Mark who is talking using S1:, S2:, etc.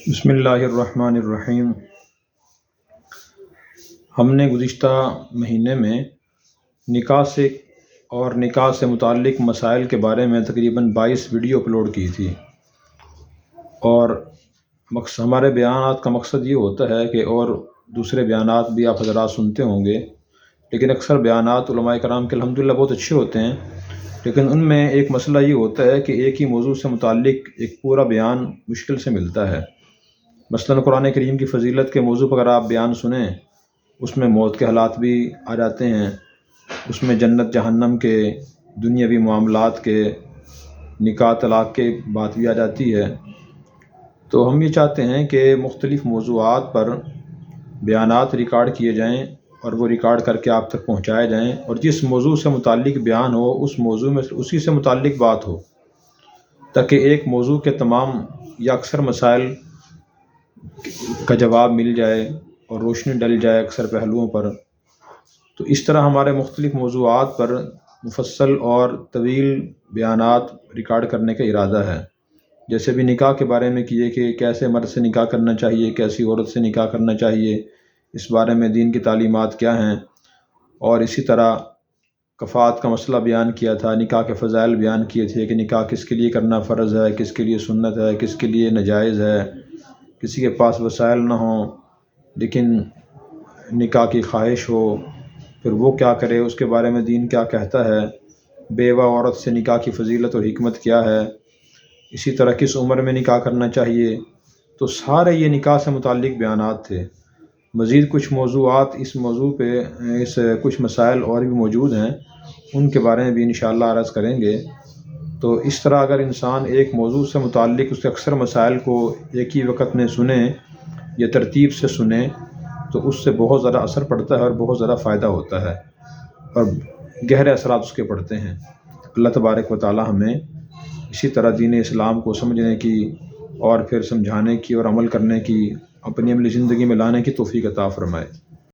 S1: بسم اللہ الرحمن الرحیم۔ ہم نے گزشتہ مہینے میں نکاح سے متعلق مسائل کے بارے میں تقریباً 22 ویڈیو اپلوڈ کی تھی، اور ہمارے بیانات کا مقصد یہ ہوتا ہے کہ اور دوسرے بیانات بھی آپ حضرات سنتے ہوں گے، لیکن اکثر بیانات علماء کرام کے الحمدللہ بہت اچھے ہوتے ہیں، لیکن ان میں ایک مسئلہ یہ ہوتا ہے کہ ایک ہی موضوع سے متعلق ایک پورا بیان مشکل سے ملتا ہے۔ مثلاً قرآن کریم کی فضیلت کے موضوع پر اگر آپ بیان سنیں، اس میں موت کے حالات بھی آ جاتے ہیں، اس میں جنت جہنم کے، دنیاوی معاملات کے، نکاح طلاق کے بات بھی آ جاتی ہے۔ تو ہم یہ چاہتے ہیں کہ مختلف موضوعات پر بیانات ریکارڈ کیے جائیں اور وہ ریکارڈ کر کے آپ تک پہنچائے جائیں، اور جس موضوع سے متعلق بیان ہو اس موضوع میں اسی سے متعلق بات ہو، تاکہ ایک موضوع کے تمام یا اکثر مسائل کا جواب مل جائے اور روشنی ڈل جائے اکثر پہلوؤں پر۔ تو اس طرح ہمارے مختلف موضوعات پر مفصل اور طویل بیانات ریکارڈ کرنے کا ارادہ ہے، جیسے بھی نکاح کے بارے میں کیے کہ کیسے مرد سے نکاح کرنا چاہیے، کیسی عورت سے نکاح کرنا چاہیے، اس بارے میں دین کی تعلیمات کیا ہیں، اور اسی طرح کفات کا مسئلہ بیان کیا تھا، نکاح کے فضائل بیان کیے تھے کہ نکاح کس کے لیے کرنا فرض ہے، کس کے لیے سنت ہے، کس کے لیے ناجائز ہے، کسی کے پاس وسائل نہ ہوں لیکن نکاح کی خواہش ہو، پھر وہ کیا کرے، اس کے بارے میں دین کیا کہتا ہے، بیوہ عورت سے نکاح کی فضیلت اور حکمت کیا ہے، اسی طرح کس عمر میں نکاح کرنا چاہیے۔ تو سارے یہ نکاح سے متعلق بیانات تھے۔ مزید کچھ موضوعات اس موضوع پہ کچھ مسائل اور بھی موجود ہیں، ان کے بارے میں بھی انشاءاللہ عرض کریں گے۔ تو اس طرح اگر انسان ایک موضوع سے متعلق اس کے اکثر مسائل کو ایک ہی وقت میں سنے یا ترتیب سے سنے تو اس سے بہت زیادہ اثر پڑتا ہے اور بہت زیادہ فائدہ ہوتا ہے، اور گہرے اثرات اس کے پڑتے ہیں۔ اللہ تبارک و تعالی ہمیں اسی طرح دین اسلام کو سمجھنے کی اور پھر سمجھانے کی اور عمل کرنے کی، اپنی عملی زندگی میں لانے کی توفیق عطا فرمائے۔